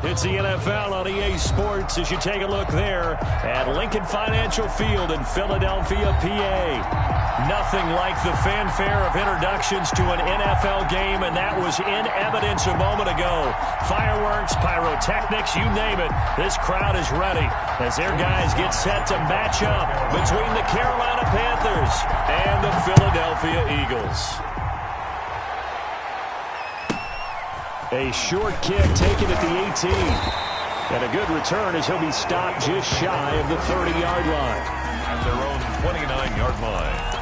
It's the NFL on EA Sports as you take a look there at Lincoln Financial Field in Philadelphia, PA. Nothing like the fanfare of introductions to an NFL game, and that was in evidence a moment ago. Fireworks, pyrotechnics, you name it. This crowd is ready as their guys get set to match up between the Carolina Panthers and the Philadelphia Eagles. A short kick taken at the 18. And a good return as he'll be stopped just shy of the 30-yard line. At their own 29-yard line.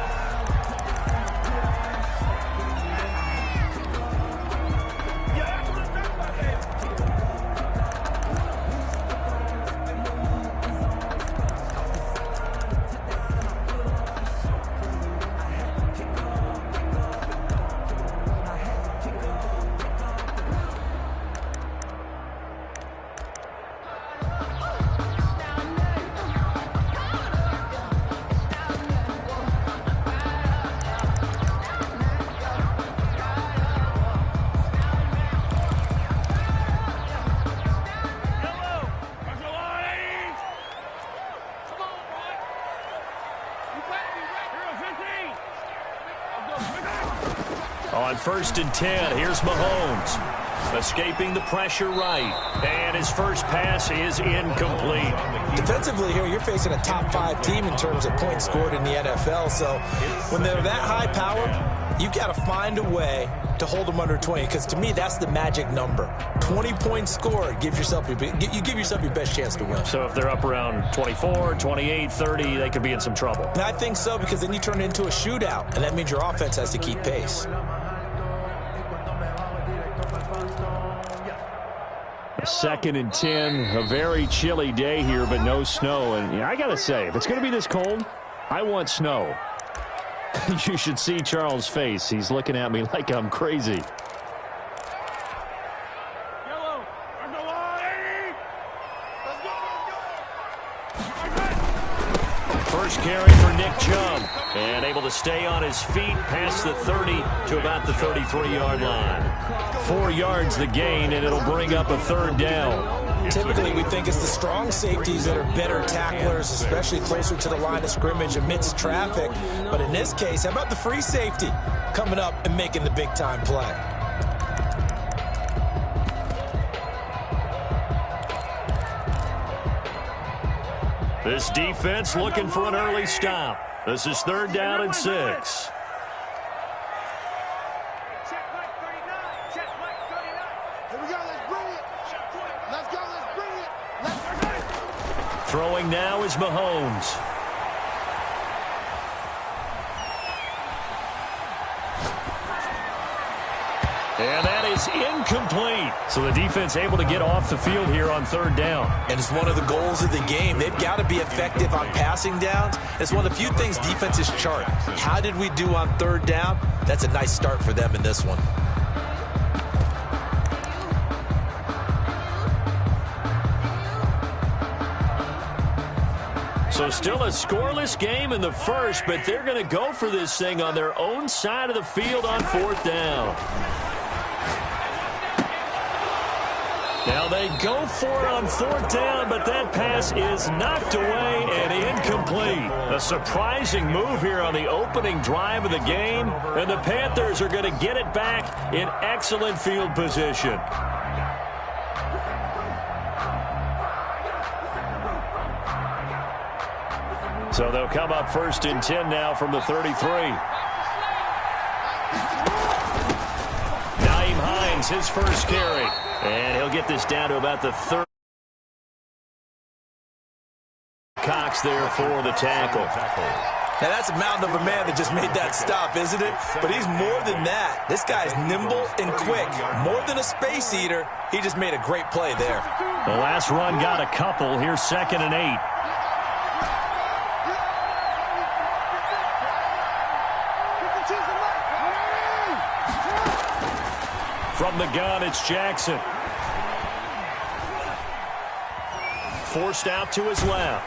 On 1st and 10, here's Mahomes. Escaping the pressure right. And his first pass is incomplete. Defensively here, you're facing a top 5 team in terms of points scored in the NFL. So when they're that high power, you've got to find a way to hold them under 20. Because to me, that's the magic number. 20 points scored, you give yourself your best chance to win. So if they're up around 24, 28, 30, they could be in some trouble. And I think so, because then you turn it into a shootout, and that means your offense has to keep pace. Second and 10, a very chilly day here, but no snow. And I got to say, if it's going to be this cold, I want snow. You should see Charles' face. He's looking at me like I'm crazy. First carry for Nick Chubb. And able to stay on his feet past the 30 to about the 33-yard line. 4 yards the gain, and it'll bring up a 3rd down. Typically, we think it's the strong safeties that are better tacklers, especially closer to the line of scrimmage amidst traffic. But in this case, how about the free safety coming up and making the big-time play? This defense looking for an early stop. This is 3rd down and 6. Throwing now is Mahomes. And that is incomplete. So the defense able to get off the field here on 3rd down. And it's one of the goals of the game. They've got to be effective on passing downs. It's one of the few things defenses chart. How did we do on 3rd down? That's a nice start for them in this one. So still a scoreless game in the first, but they're going to go for this thing on their own side of the field on 4th down. Now they go for it on 4th down, but that pass is knocked away and incomplete. A surprising move here on the opening drive of the game, and the Panthers are going to get it back in excellent field position. So they'll come up 1st and 10 now from the 33. Nyheim Hines, his first carry. And he'll get this down to about the 30. Cox there for the tackle. Now that's a mountain of a man that just made that stop, isn't it? But he's more than that. This guy's nimble and quick. More than a space eater. He just made a great play there. The last run got a couple. Here's 2nd and 8. From the gun, it's Jackson. Forced out to his left.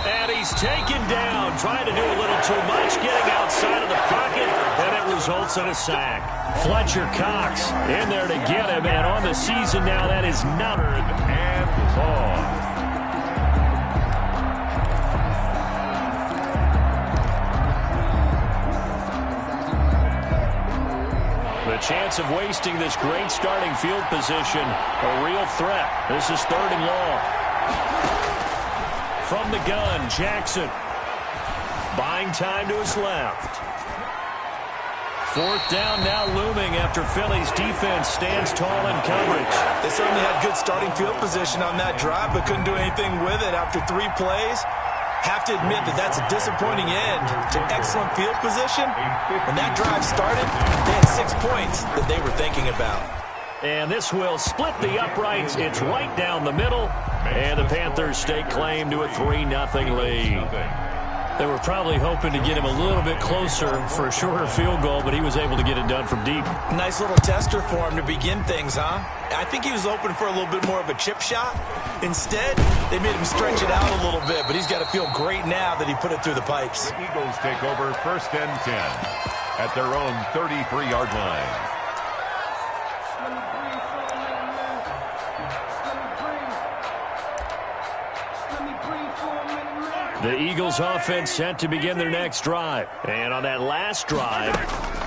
And he's taken down, trying to do a little too much, getting outside of the pocket, and it was results in a sack. Fletcher Cox in there to get him, and on the season now, that is not. And long. The chance of wasting this great starting field position, a real threat. This is 3rd and long. From the gun, Jackson. Buying time to his left. 4th down now looming after Philly's defense stands tall in coverage. They certainly had good starting field position on that drive, but couldn't do anything with it after 3 plays. Have to admit that that's a disappointing end to excellent field position. When that drive started, they had 6 points that they were thinking about. And this will split the uprights. It's right down the middle. And the Panthers stake claim to a 3-0 lead. They were probably hoping to get him a little bit closer for a shorter field goal, but he was able to get it done from deep. Nice little tester for him to begin things, huh? I think he was open for a little bit more of a chip shot. Instead, they made him stretch it out a little bit, but he's got to feel great now that he put it through the pipes. The Eagles take over 1st and 10 at their own 33-yard line. The Eagles offense set to begin their next drive. And on that last drive,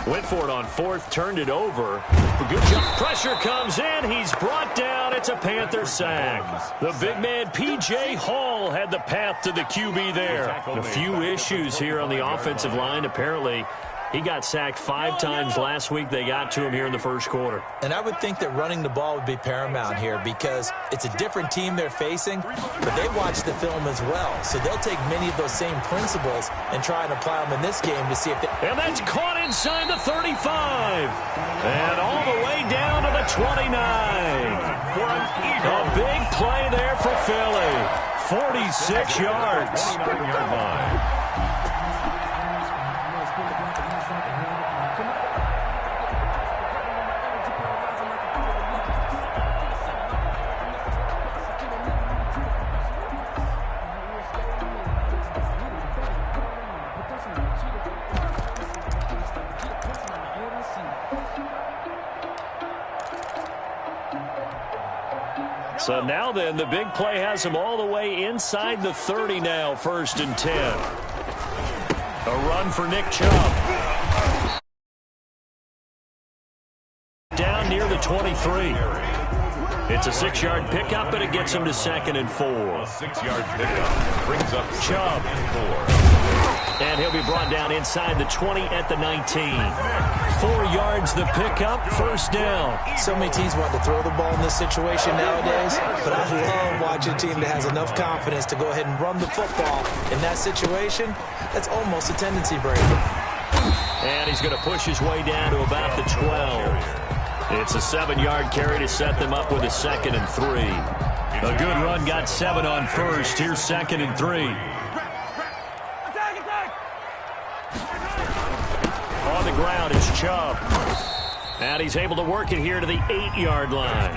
went for it on 4th, turned it over. A good jump. Pressure comes in. He's brought down. It's a Panther sack. The big man, P.J. Hall, had the path to the QB there. A few issues here on the offensive line. Apparently, he got sacked 5 times last week. They got to him here in the 1st quarter. And I would think that running the ball would be paramount here because it's a different team they're facing, but they watch the film as well. So they'll take many of those same principles and try and apply them in this game to see if they... And that's caught inside the 35. And all the way down to the 29. A big play there for Philly. 46 yards. 29-yard line. So now then, the big play has him all the way inside the 30 now, 1st and 10. A run for Nick Chubb. Down near the 23. It's a 6-yard pickup, and it gets him to 2nd and 4. A 6-yard pickup brings up Chubb. 4. And he'll be brought down inside the 20 at the 19. 4 yards the pickup, 1st down. So many teams want to throw the ball in this situation nowadays, but I love watching a team that has enough confidence to go ahead and run the football. In that situation, that's almost a tendency breaker. And he's going to push his way down to about the 12. It's a 7-yard carry to set them up with a 2nd and 3. A good run got 7 on 1st. Here's 2nd and 3. On the ground is Chubb. And he's able to work it here to the 8-yard line.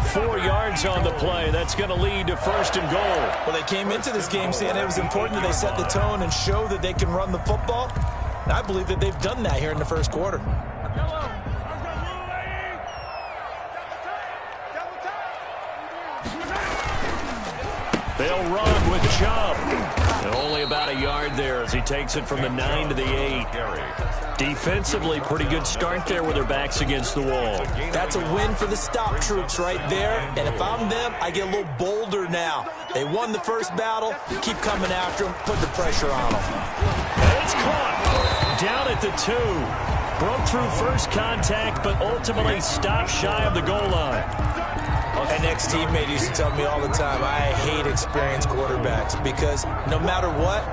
4 yards on the play. That's going to lead to 1st and goal. Well, they came into this game saying it was important that they set the tone and show that they can run the football. And I believe that they've done that here in the 1st quarter. They'll run with Chubb. And only about a yard there as he takes it from the 9 to the 8. Defensively, pretty good start there with their backs against the wall. That's a win for the stop troops right there. And if I'm them, I get a little bolder now. They won the first battle. Keep coming after them. Put the pressure on them. And it's caught. Down at the 2. Broke through first contact, but ultimately stopped shy of the goal line. An ex-teammate used to tell me all the time, I hate experienced quarterbacks because no matter what,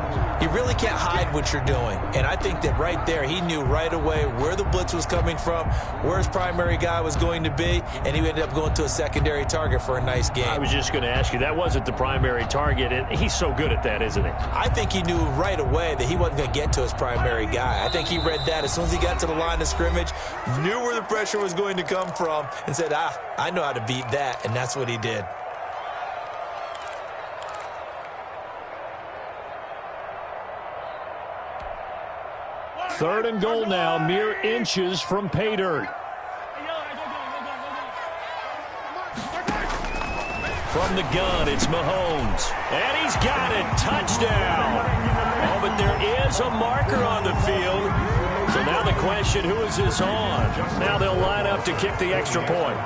you really can't hide what you're doing. And I think that right there, he knew right away where the blitz was coming from, where his primary guy was going to be, and he ended up going to a secondary target for a nice game. I was just going to ask you, that wasn't the primary target, and he's so good at that, isn't he? I think he knew right away that he wasn't going to get to his primary guy. I think he read that as soon as he got to the line of scrimmage, knew where the pressure was going to come from, and said, I know how to beat that. And that's what he did. Third and goal now, mere inches from pay dirt. From the gun, it's Mahomes. And he's got it. Touchdown. Oh, but there is a marker on the field. So now the question, who is this on? Now they'll line up to kick the extra point.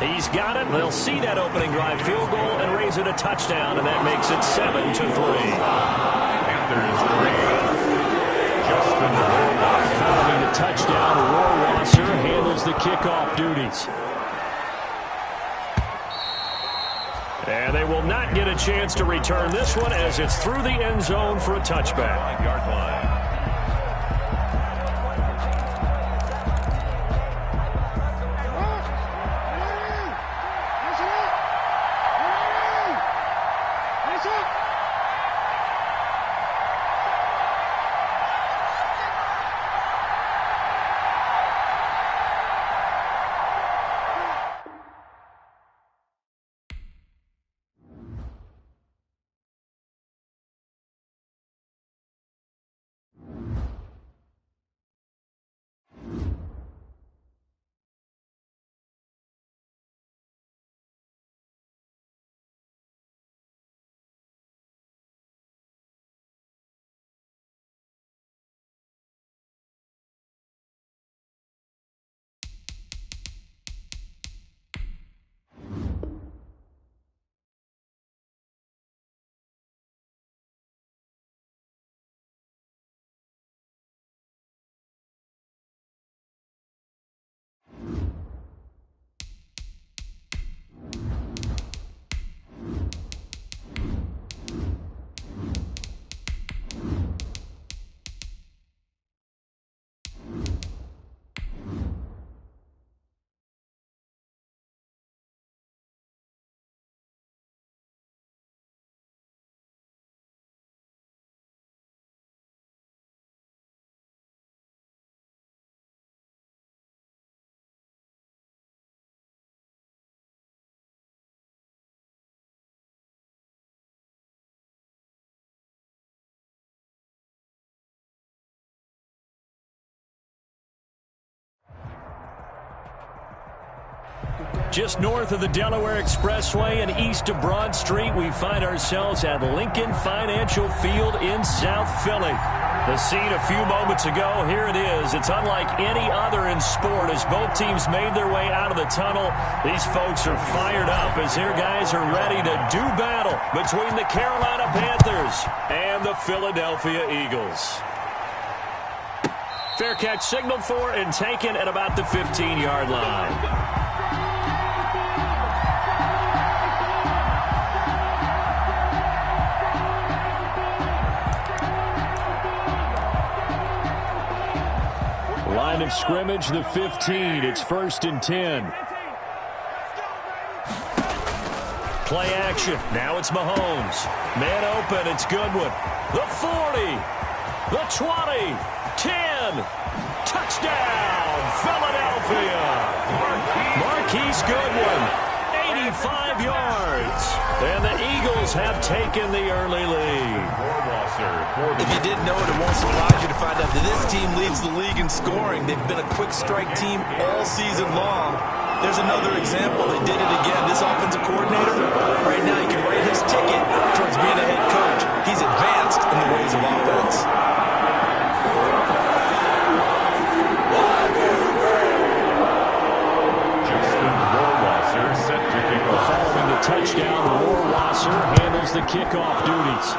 He's got it. They'll see that opening drive field goal and raise it a touchdown, and that makes it 7-3. Following the touchdown, Rohrwasser handles the kickoff duties. And they will not get a chance to return this one as it's through the end zone for a touchback. 5-yard line. Just north of the Delaware Expressway and east of Broad Street, we find ourselves at Lincoln Financial Field in South Philly. The scene a few moments ago, here it is. It's unlike any other in sport as both teams made their way out of the tunnel. These folks are fired up as their guys are ready to do battle between the Carolina Panthers and the Philadelphia Eagles. Fair catch signaled for and taken at about the 15-yard line. Line of scrimmage, the 15. It's 1st and 10. Play action. Now it's Mahomes. Man open. It's Goodwin. The 40. The 20. 10. Touchdown, Philadelphia. Marquise Goodwin. 85 yards. And the Eagles have taken the early lead. If you didn't know it, it won't surprise you to find out that this team leads the league in scoring. They've been a quick strike team all season long. There's another example. They did it again. This offensive coordinator, right now, you can write his ticket towards being a head coach. He's advanced in the ways of offense. Following the touchdown, Rohrwasser handles the kickoff duties.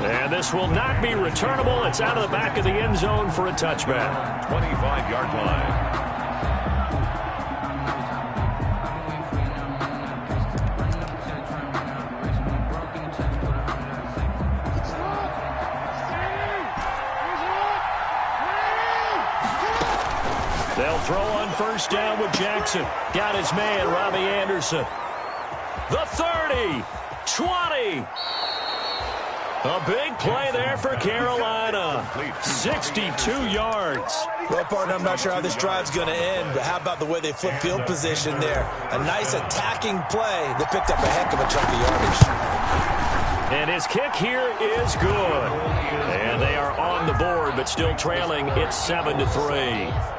And this will not be returnable. It's out of the back of the end zone for a touchback. 25-yard line. They'll throw on 1st down with Jackson. Got his man, Robbie Anderson. The 30, 20. A big play there for Carolina. 62 yards. Well, partner, I'm not sure how this drive's going to end, but how about the way they flip field position there? A nice attacking play that picked up a heck of a chunk of yardage. And his kick here is good. And they are on the board, but still trailing. It's 7-3.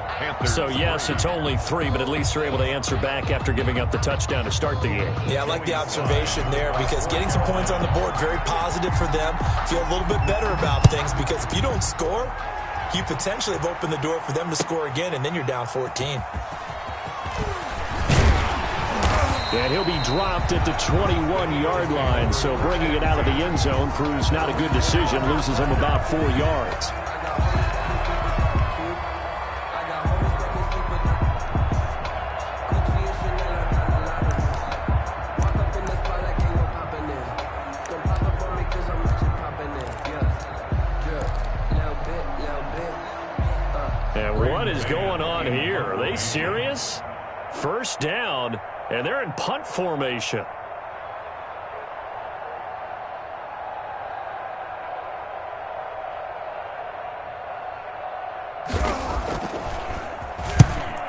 So, yes, it's only 3, but at least they're able to answer back after giving up the touchdown to start the game. Yeah, I like the observation there because getting some points on the board, very positive for them. Feel a little bit better about things because if you don't score, you potentially have opened the door for them to score again, and then you're down 14. And he'll be dropped at the 21-yard line, so bringing it out of the end zone proves not a good decision, loses him about 4 yards. And what is going on here? Are they serious? First down, and they're in punt formation.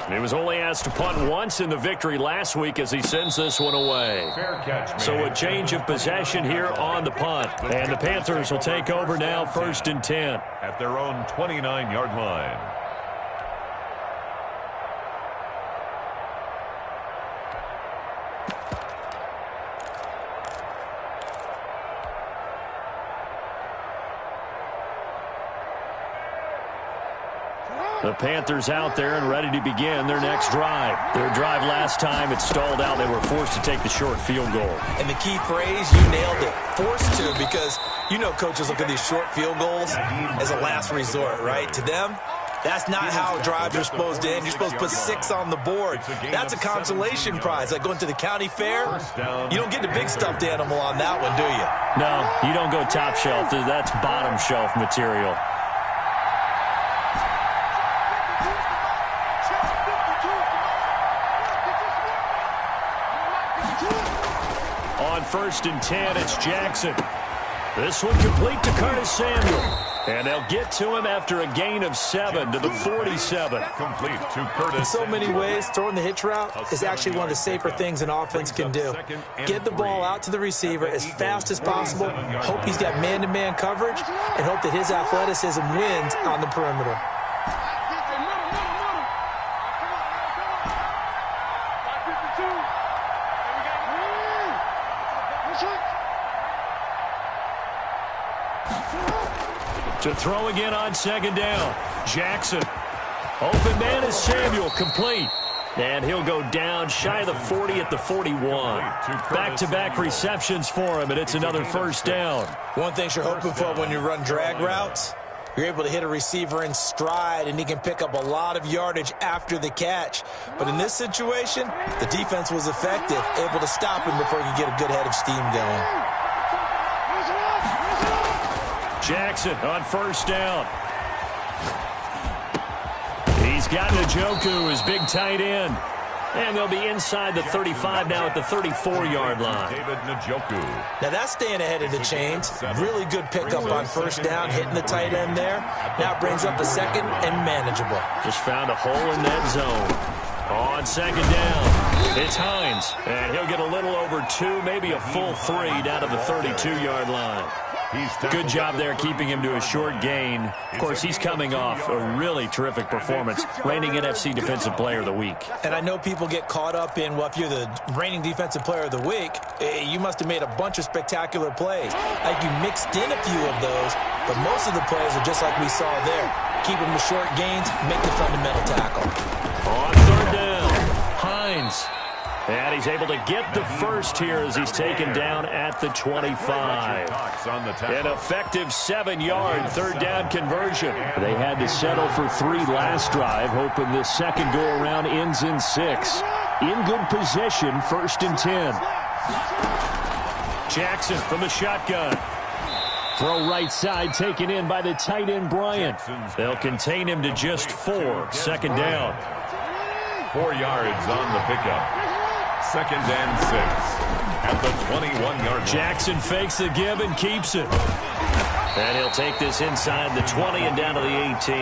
He was only asked to punt once in the victory last week as he sends this one away. Fair catch, so a change of possession here on the punt. And the Panthers will take over now, 1st and 10. At their own 29-yard line. The Panthers out there and ready to begin their next drive. Their drive last time, it stalled out. They were forced to take the short field goal. And the key phrase, you nailed it, forced to, because you know coaches look at these short field goals as a last resort, right? To them, that's not how drives are supposed to end. You're supposed to put 6 on the board. That's a consolation prize. Like going to the county fair, you don't get the big stuffed animal on that one, do you? No, you don't go top shelf. That's bottom shelf material. On 1st and 10, it's Jackson. This one complete to Curtis Samuel. And they'll get to him after a gain of 7 to the 47. Complete to Curtis. In so many ways, throwing the hitch route is actually one of the safer things an offense can do. Get the ball out to the receiver as fast as possible, hope he's got man-to-man coverage, and hope that his athleticism wins on the perimeter. To throw again on 2nd down. Jackson. Open man is Samuel, complete. And he'll go down shy of the 40 at the 41. Back-to-back receptions for him, and it's another 1st down. One thing you're hoping for when you run drag routes, you're able to hit a receiver in stride, and he can pick up a lot of yardage after the catch. But in this situation, the defense was effective, able to stop him before he could get a good head of steam going. Jackson on 1st down. He's got Njoku, his big tight end. And they'll be inside the 35 now at the 34-yard line. David Njoku. Now that's staying ahead of the chains. Really good pickup on 1st down, hitting the tight end there. Now brings up the 2nd and manageable. Just found a hole in that zone. On 2nd down, it's Hines. And he'll get a little over 2, maybe a full 3 down to the 32-yard line. Good job there keeping him to a short gain. Of course, he's coming off a really terrific performance, reigning NFC Defensive Player of the Week. And I know people get caught up in, well, if you're the reigning Defensive Player of the Week, you must have made a bunch of spectacular plays. Like you mixed in a few of those, but most of the plays are just like we saw there. Keep them to short gains, make the fundamental tackle. On 3rd down, Hines. And he's able to get the first here as he's taken down at the 25. An effective 7-yard 3rd down conversion. They had to settle for 3 last drive, hoping this second go-around ends in 6. In good position, 1st and 10. Jackson from the shotgun. Throw right side taken in by the tight end, Bryant. They'll contain him to just 4. 2nd down. 4 yards on the pickup. 2nd and 6 at the 21-yard line. Jackson fakes the give and keeps it. And he'll take this inside the 20 and down to the 18.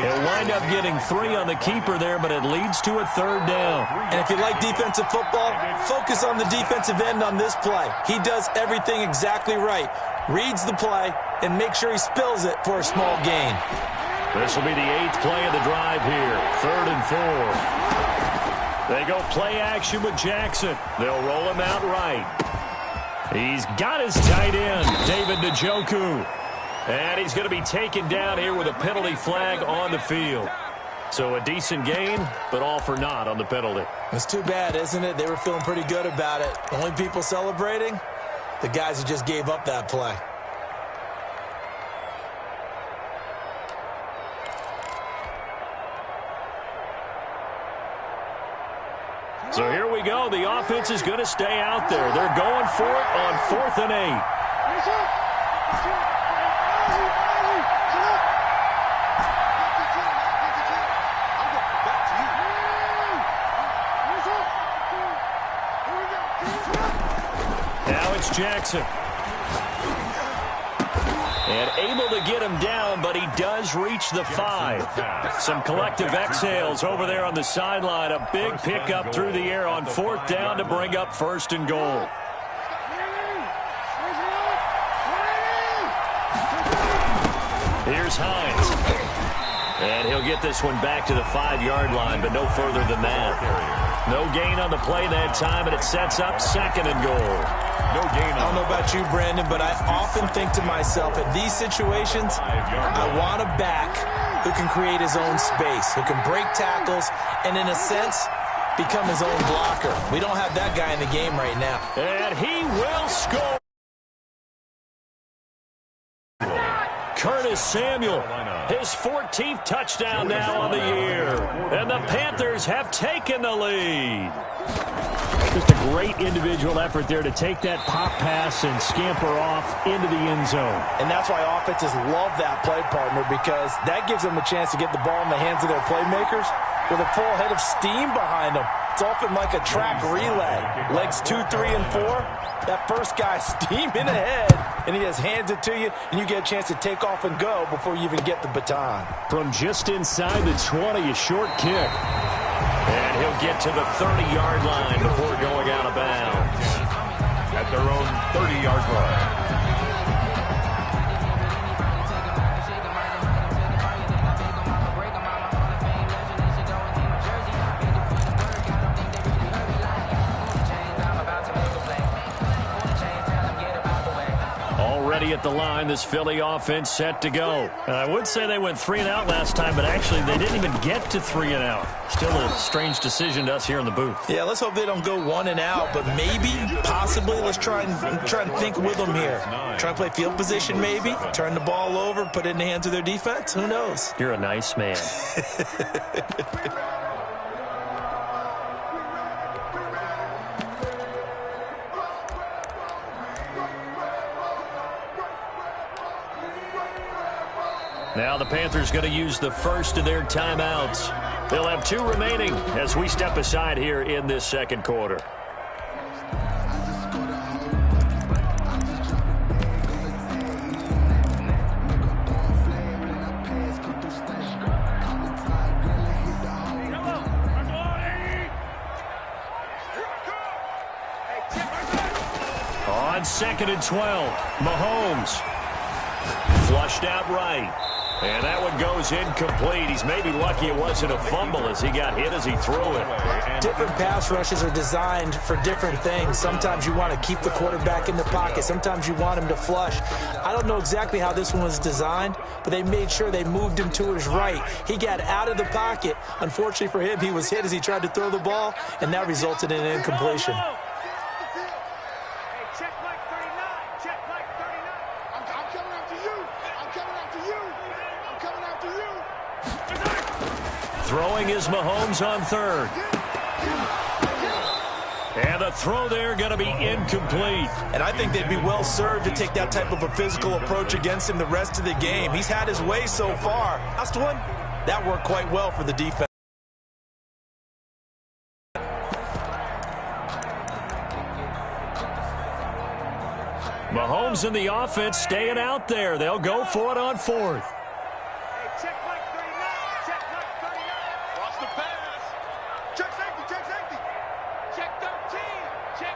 He'll wind up getting 3 on the keeper there, but it leads to a 3rd down. And if you like defensive football, focus on the defensive end on this play. He does everything exactly right. Reads the play and make sure he spills it for a small gain. This will be the 8th play of the drive here. 3rd and 4. They go play action with Jackson. They'll roll him out right. He's got his tight end, David Njoku. And he's going to be taken down here with a penalty flag on the field. So a decent gain, but all for naught on the penalty. It's too bad, isn't it? They were feeling pretty good about it. The only people celebrating, the guys who just gave up that play. So here we go. The offense is going to stay out there. They're going for it on 4th and 8. Now it's Jackson. And able to get him down, but he does reach the 5. Some collective exhales over there on the sideline. A big pickup through the air on 4th down to bring up 1st and goal. Here's Hines. And he'll get this one back to the 5-yard line, but no further than that. No gain on the play that time, and it sets up 2nd and goal. No gain. I don't know about you, Brandon, but I often think to myself, in these situations, I want a back who can create his own space, who can break tackles, and in a sense, become his own blocker. We don't have that guy in the game right now. And he will score. Curtis Samuel, his 14th touchdown now on the year. And the Panthers have taken the lead. Just a great individual effort there to take that pop pass and scamper off into the end zone. And that's why offenses love that play, partner, because that gives them a chance to get the ball in the hands of their playmakers with a full head of steam behind them. It's often like a track relay. Legs 2, 3, and 4. That first guy steaming ahead, and he just hands it to you, and you get a chance to take off and go before you even get the baton. From just inside the 20, a short kick. And he'll get to the 30-yard line before going out of bounds. At their own 30-yard line. Already at the line, this Philly offense set to go. And I would say they went 3 and out last time, but actually they didn't even get to 3 and out. Still a strange decision to us here in the booth. Yeah, let's hope they don't go 1 and out, but maybe, possibly, let's try and think with them here. Try and play field position maybe, turn the ball over, put it in the hands of their defense. Who knows? You're a nice man. Now the Panthers going to use the first of their timeouts. They'll have 2 remaining as we step aside here in this second quarter. On 2nd and 12, Mahomes flushed out right. And that one goes incomplete. He's maybe lucky it wasn't a fumble as he got hit as he threw it. Different pass rushes are designed for different things. Sometimes you want to keep the quarterback in the pocket. Sometimes you want him to flush. I don't know exactly how this one was designed, but they made sure they moved him to his right. He got out of the pocket. Unfortunately for him, he was hit as he tried to throw the ball, and that resulted in an incompletion. Throwing is Mahomes on 3rd. And the throw there going to be incomplete. And I think they'd be well served to take that type of a physical approach against him the rest of the game. He's had his way so far. Last one, that worked quite well for the defense. Mahomes Mahomes and the offense staying out there. They'll go for it on fourth. Check Mike 39. Check Mike 39. Watch the pass. Check safety. Check safety. Check 13. Check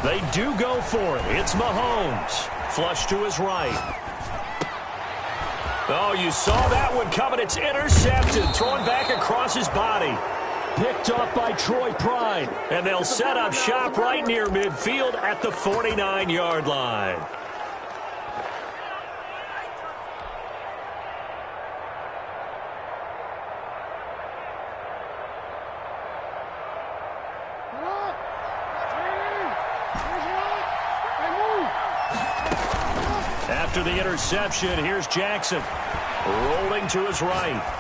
13. They do go for it. It's Mahomes. Flush to his right. Oh, you saw that one coming. It's intercepted. Thrown back across his body. Picked up by Troy Pride. And they'll set up shop right near midfield at the 49-yard line. After the interception, here's Jackson. Rolling to his right.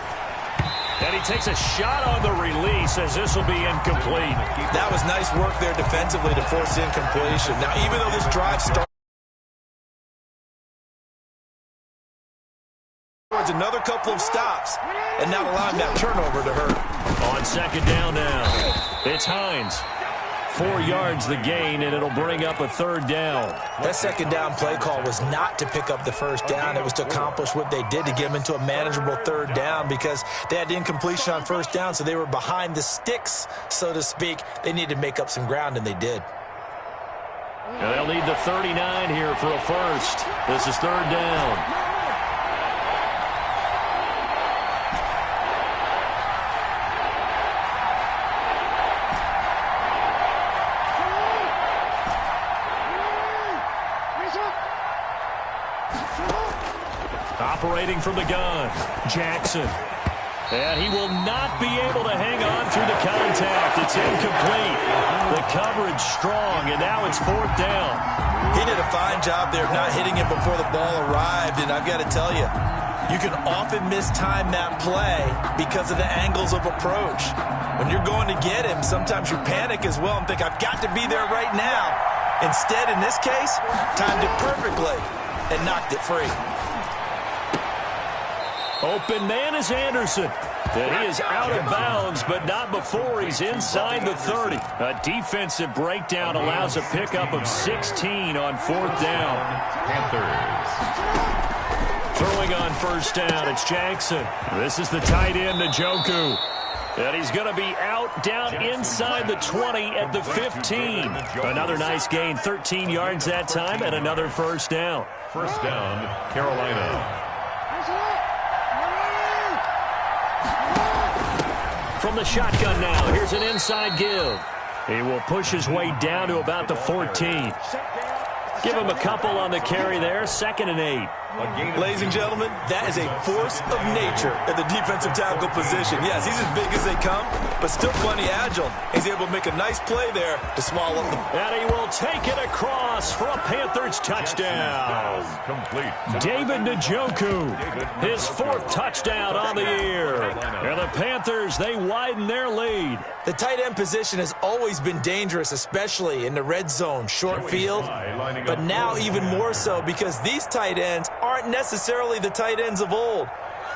And he takes a shot on the release as this will be incomplete. That was nice work there defensively to force incompletion. Now, even though this drive started towards another couple of stops, and not allowing that turnover to hurt. On second down now, it's Hines. 4 yards the gain, and it'll bring up a third down. That second down play call was not to pick up the first down. It was to accomplish what they did to get them into a manageable third down because they had incompletion on first down, so they were behind the sticks, so to speak. They needed to make up some ground, and they did. And they'll need the 39 here for a first. This is third down. Operating from the gun, Jackson. And he will not be able to hang on through the contact. It's incomplete. The coverage strong, and now it's fourth down. He did a fine job there of not hitting him before the ball arrived, and I've got to tell you, you can often mistime that play because of the angles of approach. When you're going to get him, sometimes you panic as well and think, I've got to be there right now. Instead, in this case, timed it perfectly and knocked it free. Open man is Anderson. And he is out of bounds, but not before he's inside the 30. A defensive breakdown allows a pickup of 16 on fourth down. Panthers. Throwing on first down, it's Jackson. This is the tight end, Njoku. And he's going to be out down inside the 20 at the 15. Another nice gain, 13 yards that time, and another first down. First down, Carolina. From the shotgun now, here's an inside give. He will push his way down to about the 14. Give him a couple on the carry there, 2nd and 8. Ladies and gentlemen, that is a force of nature at the defensive tackle position. Yes, he's as big as they come, but still plenty agile. He's able to make a nice play there to swallow them. And he will take it across for a Panthers touchdown. Complete. David Njoku, his 4th touchdown on the year. And the Panthers, they widen their lead. The tight end position has always been dangerous, especially in the red zone, short field. But now even more so because these tight ends aren't necessarily the tight ends of old.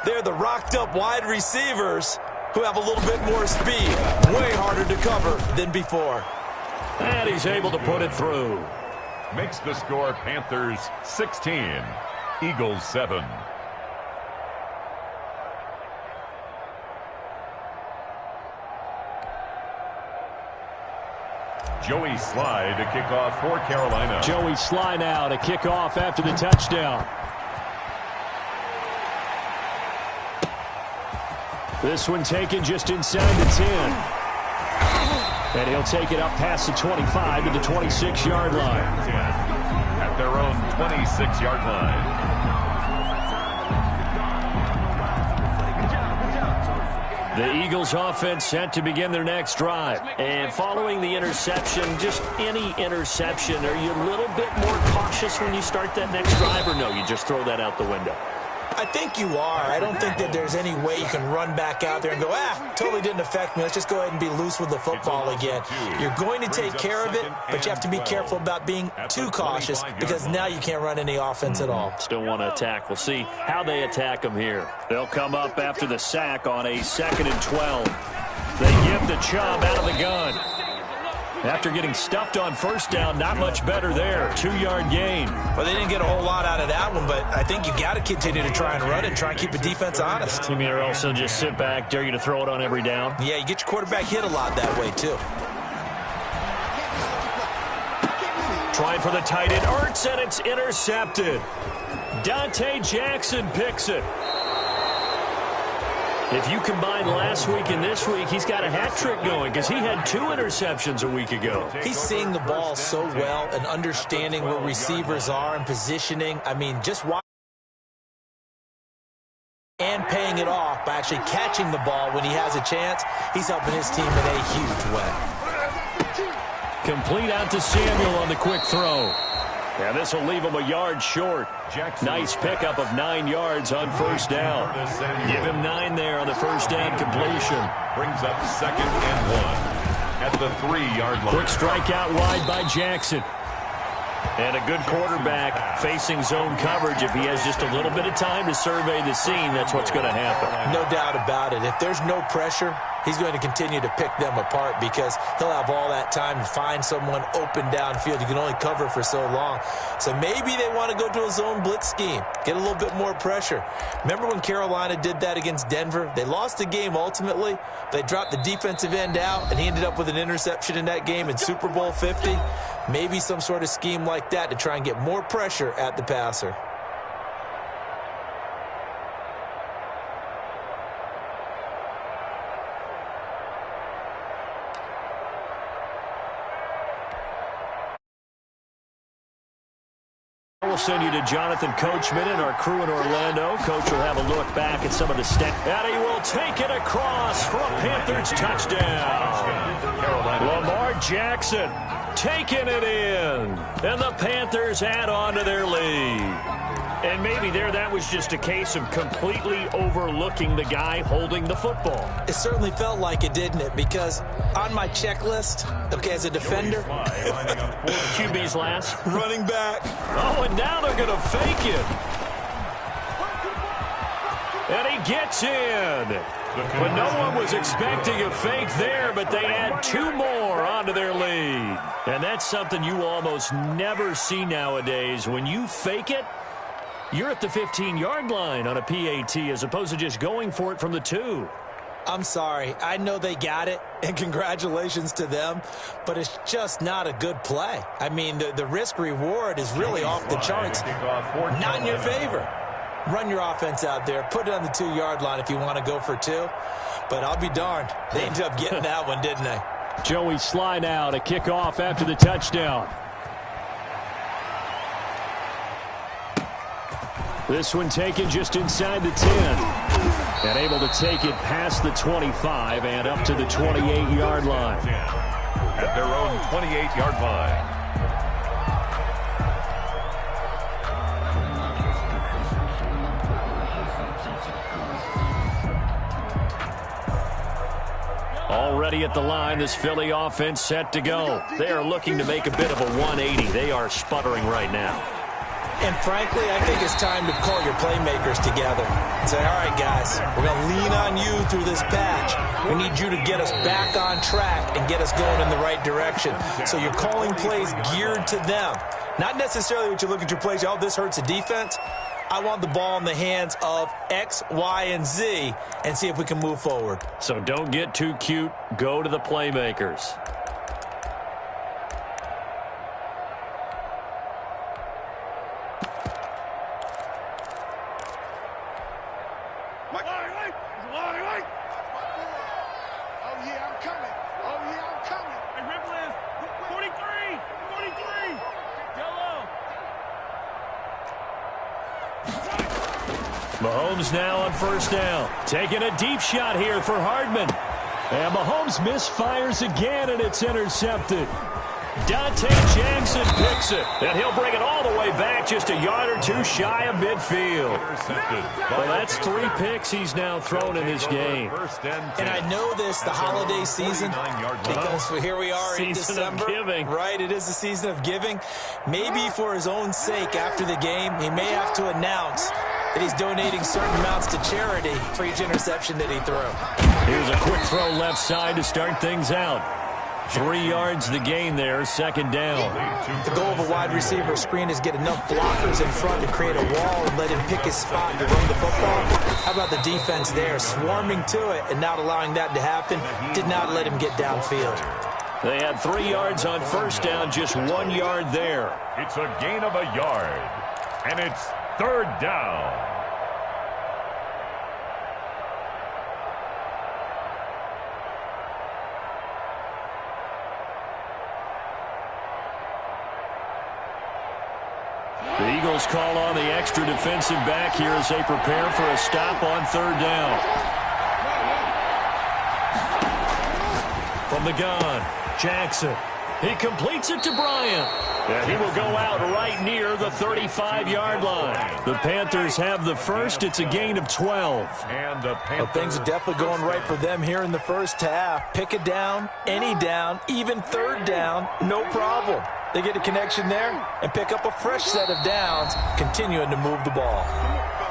They're the rocked-up wide receivers who have a little bit more speed, way harder to cover than before. And he's able to put it through. Makes the score Panthers 16, Eagles 7. Joey Sly to kick off for Carolina. Joey Sly now to kick off after the touchdown. This one taken just inside the 10. And he'll take it up past the 25 to the 26-yard line. At their own 26-yard line. The Eagles offense set to begin their next drive. And following the interception, just any interception, are you a little bit more cautious when you start that next drive, or no, you just throw that out the window? I think you are. I don't think that there's any way you can run back out there and go, totally didn't affect me. Let's just go ahead and be loose with the football again. You're going to take care of it, but you have to be careful about being too cautious because now you can't run any offense at all. Still want to attack. We'll see how they attack them here. They'll come up after the sack on a 2nd and 12. They give the Chubb out of the gun. After getting stuffed on first down, not much better there. 2-yard gain. Well, they didn't get a whole lot out of that one, but I think you got to continue to try and run it and try and keep the defense honest. You mean or also just sit back, dare you to throw it on every down? Yeah, you get your quarterback hit a lot that way, too. Trying for the tight end, Ertz, and it's intercepted. Dante Jackson picks it. If you combine last week and this week, he's got a hat trick going because he had 2 interceptions a week ago. He's seeing the ball so well and understanding where receivers are and positioning. I mean, just watch and paying it off by actually catching the ball when he has a chance. He's helping his team in a huge way. Complete out to Samuel on the quick throw. And this will leave him a yard short. Nice pickup of 9 yards on first down. Give him 9 there on the first down completion. Brings up 2nd and 1 at the 3-yard line. Quick strike out wide by Jackson. And a good quarterback facing zone coverage. If he has just a little bit of time to survey the scene, that's what's going to happen. No doubt about it. If there's no pressure, he's going to continue to pick them apart because he'll have all that time to find someone open downfield. You can only cover for so long. So maybe they want to go to a zone blitz scheme, get a little bit more pressure. Remember when Carolina did that against Denver? They lost the game ultimately. They dropped the defensive end out, and he ended up with an interception in that game in Super Bowl 50. Maybe some sort of scheme like that to try and get more pressure at the passer. We'll send you to Jonathan Coachman and our crew in Orlando. Coach will have a look back at some of the stats. And he will take it across for a Panthers touchdown. Lamar Jackson taking it in. And the Panthers add on to their lead. And maybe that was just a case of completely overlooking the guy holding the football. It certainly felt like it, didn't it? Because on my checklist, okay, as a defender, QB's last. running back. Oh, and now they're going to fake it. And he gets in. But no one was expecting a fake there, but they add 2 more onto their lead. And that's something you almost never see nowadays. When you fake it, you're at the 15-yard line on a PAT as opposed to just going for it from the 2. I'm sorry. I know they got it, and congratulations to them, but it's just not a good play. I mean, the risk-reward is really off the charts. Not in your favor. Run your offense out there. Put it on the 2-yard line if you want to go for 2. But I'll be darned. They ended up getting that one, didn't they? Joey Sly now to kick off after the touchdown. This one taken just inside the 10. And able to take it past the 25 and up to the 28-yard line. At their own 28-yard line. Already at the line, this Philly offense set to go. They are looking to make a bit of a 180. They are sputtering right now. And frankly, I think it's time to call your playmakers together and say, all right, guys, we're going to lean on you through this patch. We need you to get us back on track and get us going in the right direction. So you're calling plays geared to them. Not necessarily what you look at your plays, oh, this hurts the defense. I want the ball in the hands of X, Y, and Z and see if we can move forward. So don't get too cute. Go to the playmakers. Mahomes now on first down. Taking a deep shot here for Hardman. And Mahomes misfires again, and it's intercepted. Dante Jackson picks it. And he'll bring it all the way back just a yard or 2 shy of midfield. Well, that's 3 picks he's now thrown in this game. And I know this, the holiday season, because here we are in December. Giving. Right, it is the season of giving. Maybe for his own sake after the game, he may have to announce that he's donating certain amounts to charity for each interception that he threw. Here's a quick throw left side to start things out. 3 yards the gain there, second down. The goal of a wide receiver screen is get enough blockers in front to create a wall and let him pick his spot to run the football. How about the defense there, swarming to it and not allowing that to happen? Did not let him get downfield. They had 3 yards on first down, just 1 yard there. It's a gain of a yard, and it's third down. The Eagles call on the extra defensive back here as they prepare for a stop on third down. From the gun, Jackson. He completes it to Bryant. And he will go out right near the 35-yard line. The Panthers have the first. It's a gain of 12. And the Well, things are definitely going right for them here in the first half. Pick it down, any down, even third down, no problem. They get a connection there and pick up a fresh set of downs, continuing to move the ball.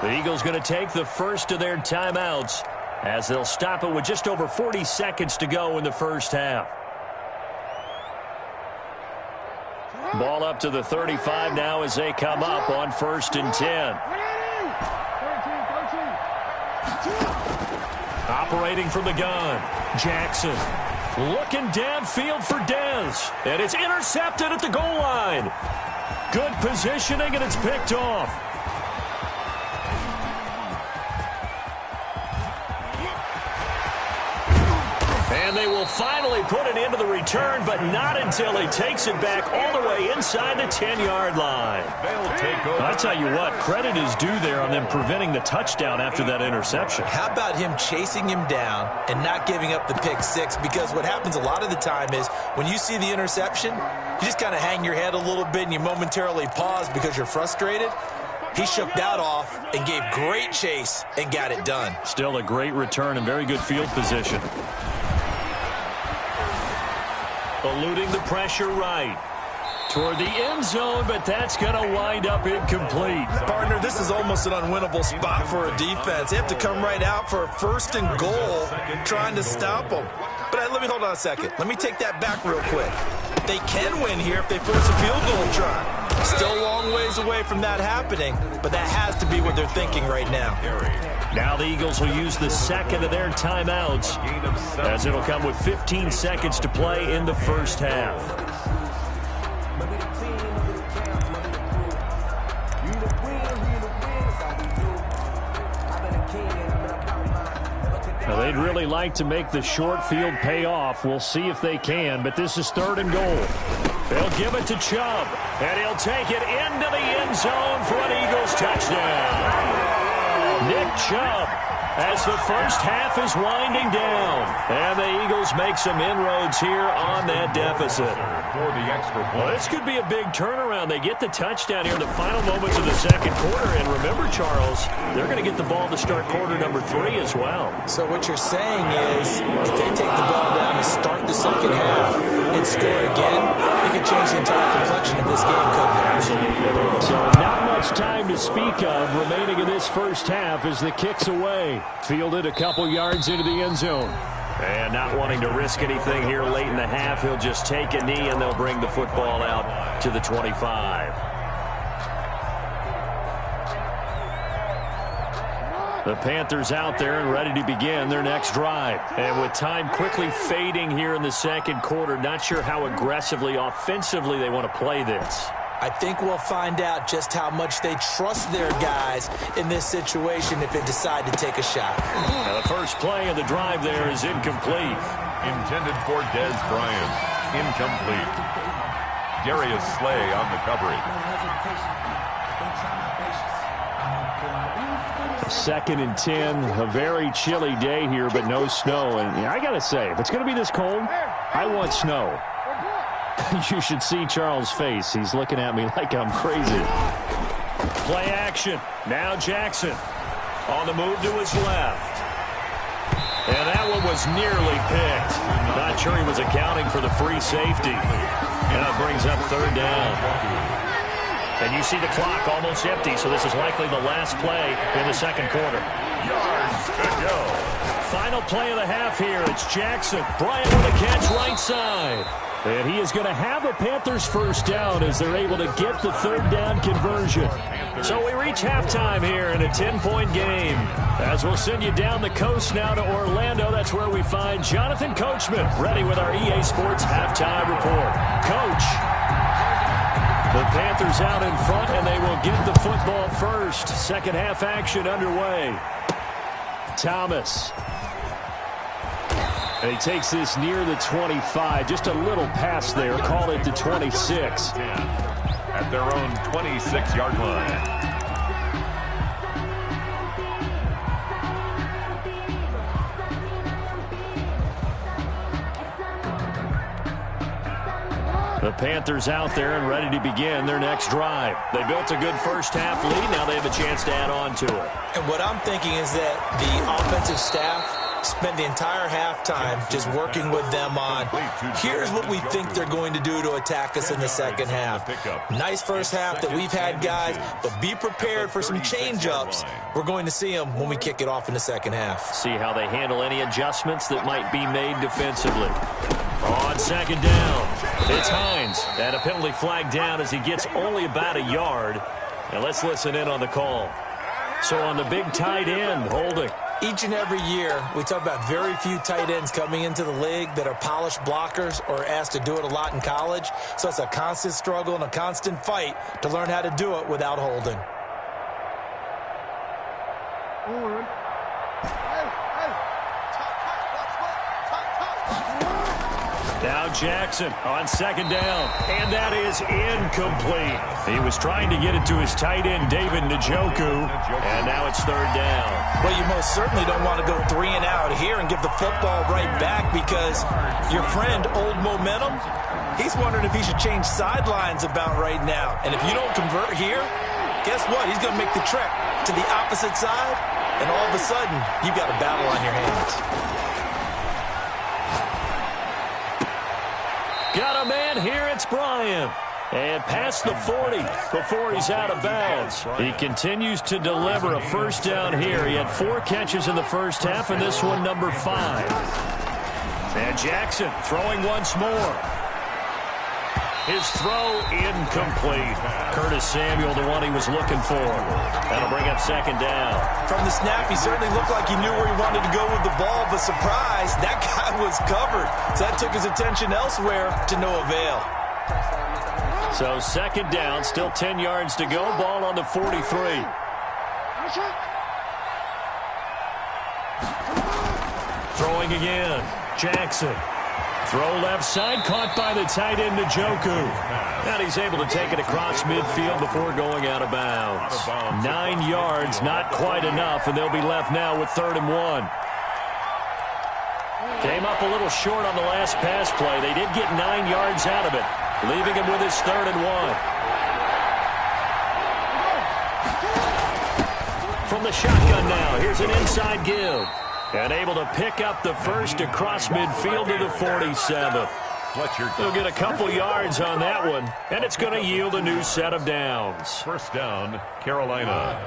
The Eagles going to take the first of their timeouts as they'll stop it with just over 40 seconds to go in the first half. Ball up to the 35 now as they come up on 1st and 10. Operating from the gun, Jackson. Looking downfield for Dez. And it's intercepted at the goal line. Good positioning, and it's picked off. And they will finally put it into the return, but not until he takes it back all the way inside the 10-yard line. I tell you what, credit is due there on them preventing the touchdown after that interception. How about him chasing him down and not giving up the pick six? Because what happens a lot of the time is when you see the interception, you just kind of hang your head a little bit and you momentarily pause because you're frustrated. He shook that off and gave great chase and got it done. Still a great return and very good field position. Eluding the pressure right. Toward the end zone, but that's going to wind up incomplete. Partner, this is almost an unwinnable spot for a defense. They have to come right out for a 1st and goal trying to stop them. But let me hold on a second. Let me take that back real quick. They can win here if they force a field goal try. Still a long ways away from that happening, but that has to be what they're thinking right now. Now the Eagles will use the second of their timeouts as it'll come with 15 seconds to play in the first half. Now they'd really like to make the short field pay off. We'll see if they can, but this is 3rd and goal. They'll give it to Chubb, and he'll take it into the end zone for an Eagles touchdown. Nick Chubb, as the first half is winding down. And the Eagles make some inroads here on that deficit. For the extra point. Well, this could be a big turnaround. They get the touchdown here in the final moments of the second quarter. And remember, Charles, they're going to get the ball to start quarter number 3 as well. So what you're saying is if they take the ball down to start the second half and score again, it could change the entire complexion of this game, couldn't it? Absolutely. So not much time to speak of remaining in this first half as the kick's away. Fielded a couple yards into the end zone. And not wanting to risk anything here late in the half, he'll just take a knee and they'll bring the football out to the 25. The Panthers out there and ready to begin their next drive. And with time quickly fading here in the second quarter, not sure how aggressively, offensively they want to play this. I think we'll find out just how much they trust their guys in this situation if they decide to take a shot. Now the first play of the drive there is incomplete. Intended for Dez Bryant. Incomplete. Darius Slay on the coverage. 2nd and 10, a very chilly day here, but no snow. And I got to say, if it's going to be this cold, I want snow. You should see Charles' face. He's looking at me like I'm crazy. Play action. Now Jackson on the move to his left. And that one was nearly picked. Not sure he was accounting for the free safety. And that brings up 3rd down. And you see the clock almost empty, so this is likely the last play in the second quarter. Yards to go. Final play of the half here. It's Jackson. Bryant with a catch right side. And he is going to have a Panthers first down as they're able to get the third down conversion. So we reach halftime here in a 10-point game. As we'll send you down the coast now to Orlando, that's where we find Jonathan Coachman ready with our EA Sports halftime report. Coach, the Panthers out in front, and they will get the football first. Second half action underway. Thomas. And he takes this near the 25. Just a little pass there. Call it the 26. At their own 26-yard line. The Panthers out there and ready to begin their next drive. They built a good first half lead. Now they have a chance to add on to it. And what I'm thinking is that the offensive staff spent the entire halftime just working with them on, here's what we think they're going to do to attack us in the second half. Nice first half that we've had, guys, but be prepared for some change-ups. We're going to see them when we kick it off in the second half. See how they handle any adjustments that might be made defensively. On second down, it's Hines. And a penalty flag down as he gets only about a yard. And let's listen in on the call. So on the big tight end, holding. Each and every year, we talk about very few tight ends coming into the league that are polished blockers or asked to do it a lot in college. So it's a constant struggle and a constant fight to learn how to do it without holding. Now Jackson on second down, and that is incomplete. He was trying to get it to his tight end, David Njoku, and now it's third down. Well, you most certainly don't want to go 3 and out here and give the football right back because your friend, Old Momentum, he's wondering if he should change sidelines about right now. And if you don't convert here, guess what? He's going to make the trek to the opposite side, and all of a sudden, you've got a battle on your hands. Got a man here, it's Bryant. And past the 40 before he's out of bounds. He continues to deliver a first down here. He had 4 catches in the first half, and this one number 5. And Jackson throwing once more. His throw incomplete. Curtis Samuel, the one he was looking for. That'll bring up second down. From the snap, he certainly looked like he knew where he wanted to go with the ball, but surprise, that guy was covered. So that took his attention elsewhere to no avail. So second down, still 10 yards to go. Ball on the 43. Throwing again. Jackson. Throw left side, caught by the tight end, Njoku. And he's able to take it across midfield before going out of bounds. 9 yards, not quite enough, and they'll be left now with 3rd and 1. Came up a little short on the last pass play. They did get 9 yards out of it, leaving him with his 3rd and 1. From the shotgun now, here's an inside give. And able to pick up the first across midfield to the 47. He'll get a couple yards on that one, and it's going to yield a new set of downs. First down, Carolina.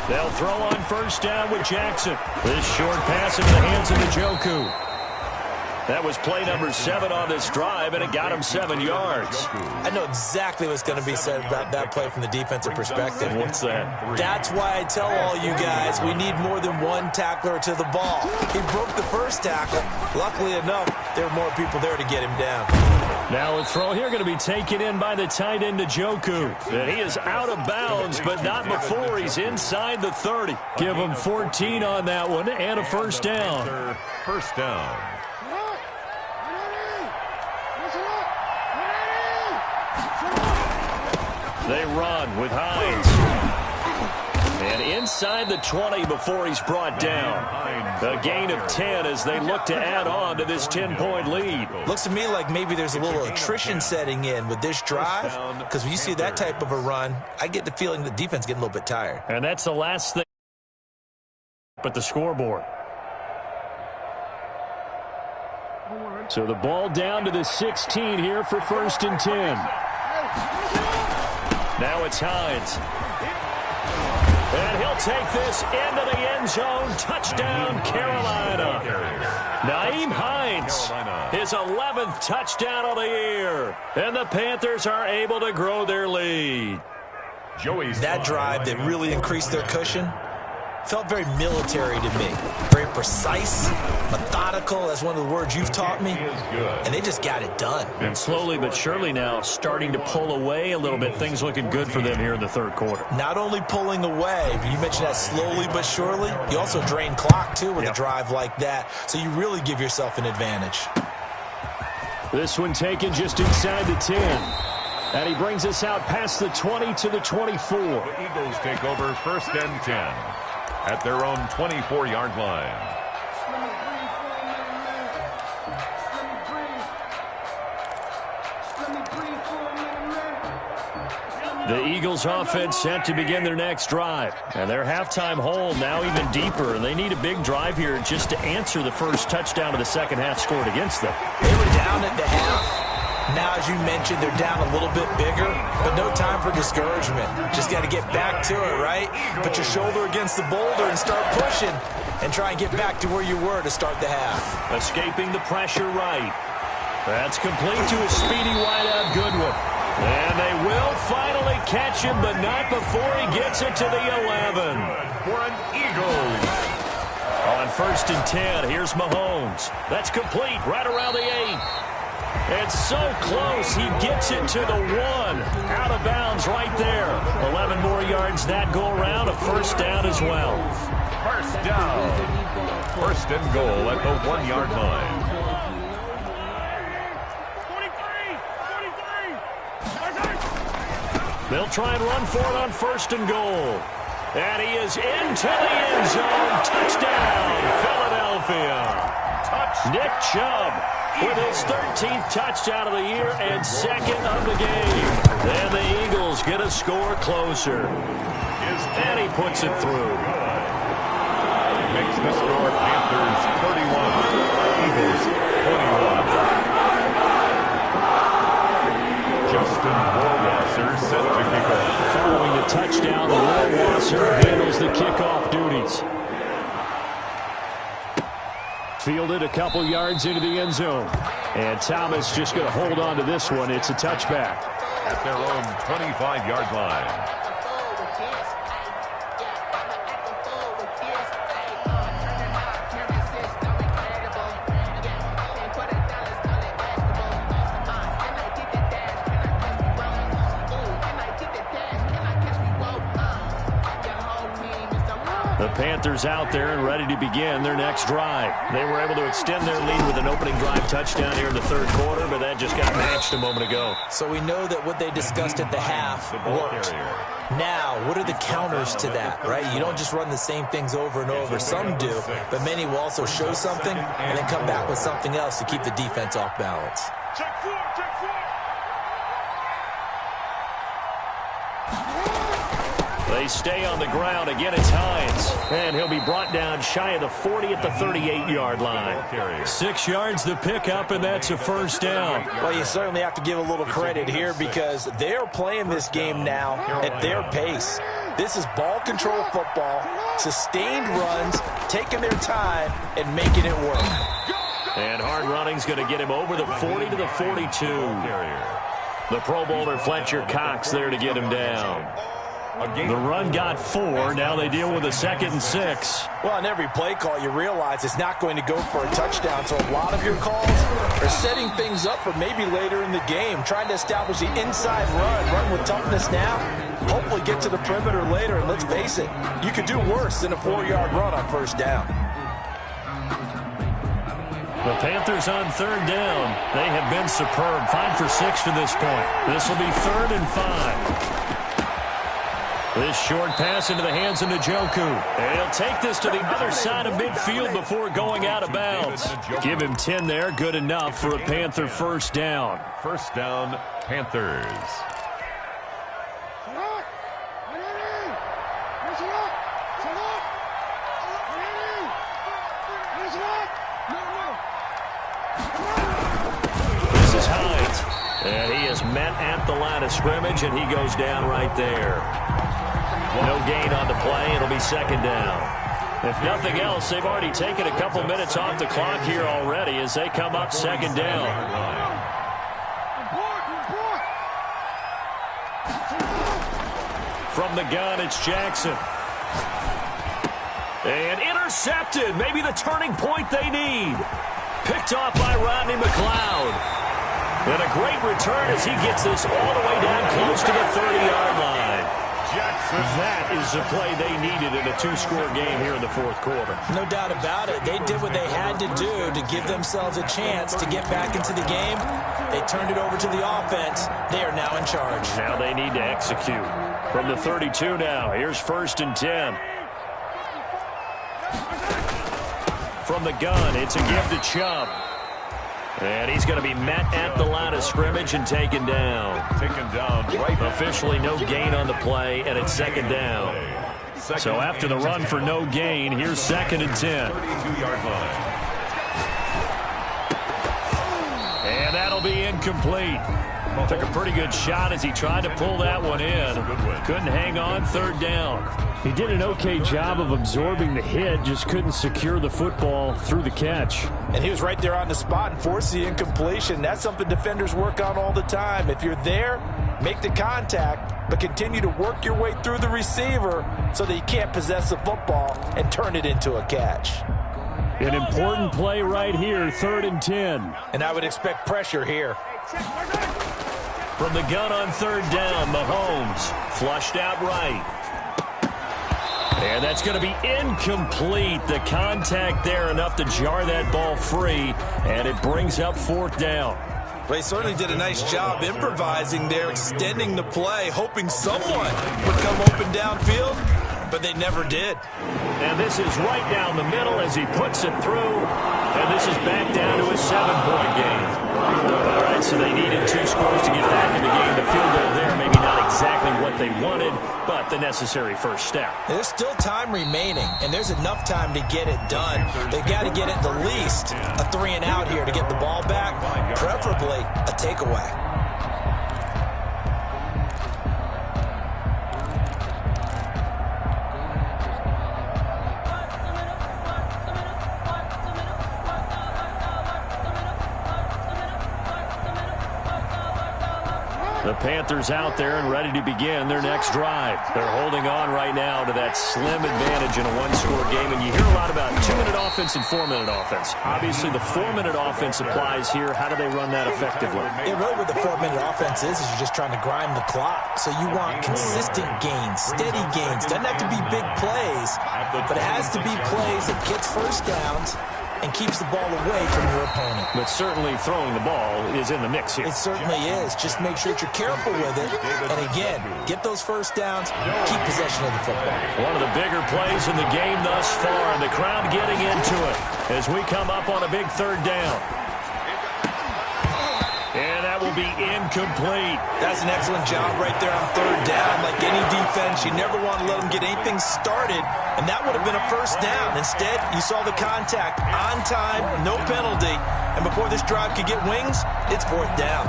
They'll throw on first down with Jackson. This short pass into the hands of Njoku. That was play number 7 on this drive, and it got him 7 yards. I know exactly what's going to be said about that play from the defensive perspective. What's that? That's why I tell all you guys we need more than one tackler to the ball. He broke the first tackle. Luckily enough, there were more people there to get him down. Now a throw here going to be taken in by the tight end Njoku. And he is out of bounds, but not before he's inside the 30. Give him 14 on that one and a first down. First down. They run with Hines. And inside the 20 before he's brought down. A gain of 10 as they look to add on to this 10-point lead. Looks to me like maybe there's a little attrition setting in with this drive, because when you see that type of a run, I get the feeling the defense getting a little bit tired. And that's the last thing but the scoreboard. So the ball down to the 16 here for 1st and 10. Now it's Hines. And he'll take this into the end zone. Touchdown, Carolina. Nyheim Hines, his 11th touchdown of the year. And the Panthers are able to grow their lead. That drive that really increased their cushion felt very military to me. Very precise, methodical, that's one of the words you've taught me. And they just got it done. And slowly but surely now starting to pull away a little bit. Things looking good for them here in the third quarter. Not only pulling away, but you mentioned that slowly but surely. You also drain clock, too, with a drive like that. So you really give yourself an advantage. This one taken just inside the 10. And he brings us out past the 20 to the 24. The Eagles take over 1st and 10 at their own 24-yard line. The Eagles offense set to begin their next drive. And their halftime hole now even deeper. And they need a big drive here just to answer the first touchdown of the second half scored against them. They were down at the half. Now, as you mentioned, they're down a little bit bigger, but no time for discouragement. Just got to get back to it, right? Put your shoulder against the boulder and start pushing and try and get back to where you were to start the half. Escaping the pressure right. That's complete to a speedy wideout Goodwin. And they will finally catch him, but not before he gets it to the 11. For an Eagles. On 1st and 10, here's Mahomes. That's complete right around the 8. It's so close, he gets it to the 1. Out of bounds right there. 11 more yards that go around, a first down as well. First down. 1st and goal at the 1-yard line. They'll try and run for it on 1st and goal. And he is into the end zone. Touchdown, Philadelphia. Nick Chubb with his 13th touchdown of the year and 2nd of the game. And the Eagles get a score closer. And he puts it through. Makes the score Panthers 31, Eagles 21. Justin Warwasser set to kick off. Following the touchdown, the Warwasser handles the kickoff duties. Fielded a couple yards into the end zone. And Thomas just going to hold on to this one. It's a touchback. At their own 25-yard line. The Panthers out there and ready to begin their next drive. They were able to extend their lead with an opening drive touchdown here in the third quarter, but that just got matched a moment ago. So we know that what they discussed at the half worked. Now, what are the counters to that, right? You don't just run the same things over and over. Some do, but many will also show something and then come back with something else to keep the defense off balance. Check four, check four. They stay on the ground. Again, it's Hines. And he'll be brought down shy of the 40 at the 38-yard line. 6 yards the pickup, and that's a first down. Well, you certainly have to give a little credit here because they're playing this game now at their pace. This is ball control football, sustained runs, taking their time, and making it work. And hard running's going to get him over the 40 to the 42. The Pro Bowler Fletcher Cox there to get him down. The run got 4. Now they deal with a 2nd and 6. Well, on every play call, you realize it's not going to go for a touchdown. So a lot of your calls are setting things up for maybe later in the game, trying to establish the inside run with toughness now, hopefully get to the perimeter later. And let's face it, you could do worse than a 4-yard run on first down. The Panthers on third down. They have been superb. 5 for 6 to this point. This will be 3rd and 5. This short pass into the hands of Njoku. And he'll take this to the other side of midfield before going out of bounds. Give him 10 there. Good enough for a Panther first down. First down, Panthers. And he is met at the line of scrimmage, and he goes down right there. No gain on the play. It'll be second down. If nothing else, they've already taken a couple minutes off the clock here already as they come up second down. From the gun, it's Jackson. And intercepted. Maybe the turning point they need. Picked off by Rodney McLeod. And a great return as he gets this all the way down close to the 30-yard line. Jackson. That is the play they needed in a two-score game here in the fourth quarter. No doubt about it. They did what they had to do to give themselves a chance to get back into the game. They turned it over to the offense. They are now in charge. Now they need to execute. From the 32 now, here's 1st and 10. From the gun, it's a give to Chubb. And he's going to be met at the line of scrimmage and taken down. Right. Officially no gain on the play, and it's second down. So after the run for no gain, here's 2nd and 10. 32-yard line. And that'll be incomplete. Took a pretty good shot as he tried to pull that one in. Couldn't hang on, 3rd down. He did an okay job of absorbing the hit, just couldn't secure the football through the catch. And he was right there on the spot and forced the incompletion. That's something defenders work on all the time. If you're there, make the contact, but continue to work your way through the receiver so that you can't possess the football and turn it into a catch. An important play right here, 3rd and 10. And I would expect pressure here. From the gun on 3rd down, Mahomes flushed out right. And that's going to be incomplete. The contact there enough to jar that ball free, and it brings up 4th down. They certainly did a nice job improvising there, extending the play, hoping someone would come open downfield, but they never did. And this is right down the middle as he puts it through, and this is back down to a 7-point game. All right, so they needed 2 scores to get back in the game. The field goal there, maybe not exactly what they wanted, but the necessary first step. There's still time remaining, and there's enough time to get it done. They've got to get at the least a 3-and-out here to get the ball back, preferably a takeaway. The Panthers out there and ready to begin their next drive. They're holding on right now to that slim advantage in a one-score game. And you hear a lot about 2-minute offense and 4-minute offense. Obviously, the 4-minute offense applies here. How do they run that effectively? Yeah, really what the 4-minute offense is you're just trying to grind the clock. So you want consistent gains, steady gains. Doesn't have to be big plays, but it has to be plays that gets first downs and keeps the ball away from your opponent. But certainly throwing the ball is in the mix here. It certainly is. Just make sure that you're careful with it. And again, get those first downs, keep possession of the football. One of the bigger plays in the game thus far, and the crowd getting into it as we come up on a big 3rd down. And that will be incomplete. That's an excellent job right there on 3rd down. Like any defense, you never want to let them get anything started, and that would have been a first down. Instead, you saw the contact on time, no penalty, and before this drive could get wings, it's 4th down.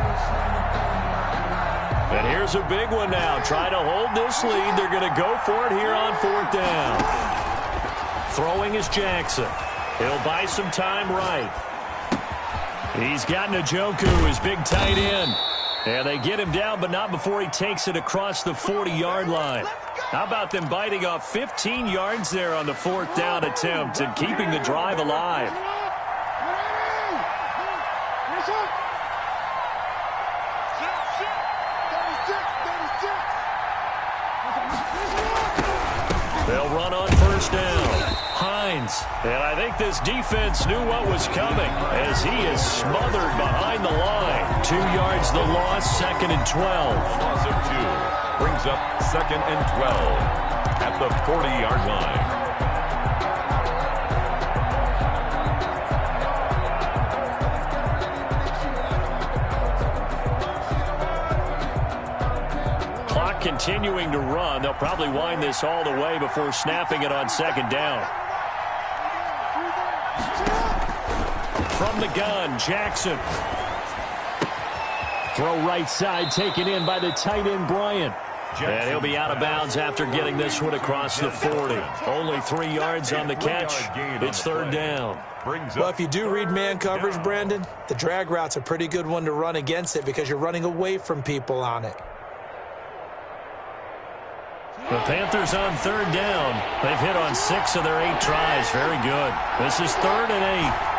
And here's a big one now. Try to hold this lead. They're going to go for it here on 4th down. Throwing is Jackson. He'll buy some time right. He's got Njoku, his big tight end. And they get him down, but not before he takes it across the 40-yard line. How about them biting off 15 yards there on the 4th down attempt and keeping the drive alive? They'll run on 1st down. Hines. And I think this defense knew what was coming as he is smothered behind the line. 2 yards the loss, 2nd and 12. Loss of 2 brings up 2nd and 12 at the 40-yard line. Clock continuing to run. They'll probably wind this all the way before snapping it on 2nd down. From the gun, Jackson. Throw right side taken in by the tight end, Bryant. And he'll be out of bounds after getting this one across the 40. Only 3 yards on the catch. It's third down. Well, if you do read man coverage, Brandon, the drag route's a pretty good one to run against it because you're running away from people on it. The Panthers on third down. They've hit on 6 of their 8 tries. Very good. This is 3rd and 8.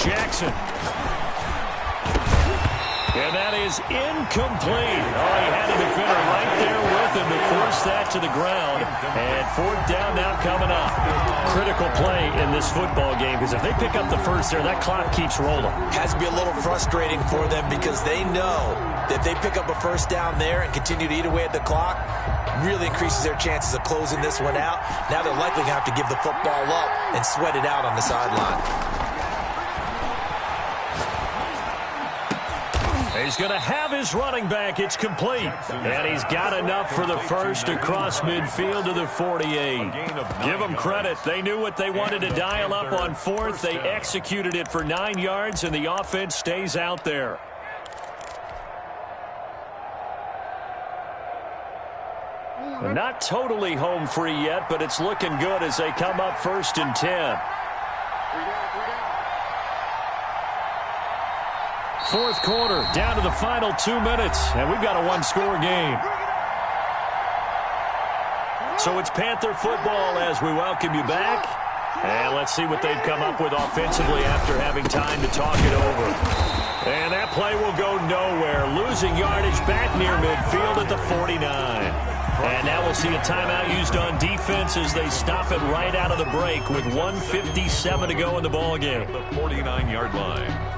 Jackson. And that is incomplete. Oh, he had a defender right there with him to force that to the ground. And 4th down now coming up. Critical play in this football game because if they pick up the first there, that clock keeps rolling. Has to be a little frustrating for them because they know that if they pick up a first down there and continue to eat away at the clock, really increases their chances of closing this one out. Now they're likely going to have to give the football up and sweat it out on the sideline. He's going to have his running back. It's complete. And he's got enough for the first across midfield to the 48. Give them credit. They knew what they wanted to dial up on 4th. They executed it for 9 yards, and the offense stays out there. Not totally home free yet, but it's looking good as they come up 1st and 10. 4th quarter, down to the final 2 minutes, and we've got a 1-score game. So it's Panther football as we welcome you back. And let's see what they've come up with offensively after having time to talk it over. And that play will go nowhere. Losing yardage back near midfield at the 49. And now we'll see a timeout used on defense as they stop it right out of the break with 1:57 to go in the ballgame. The 49-yard line.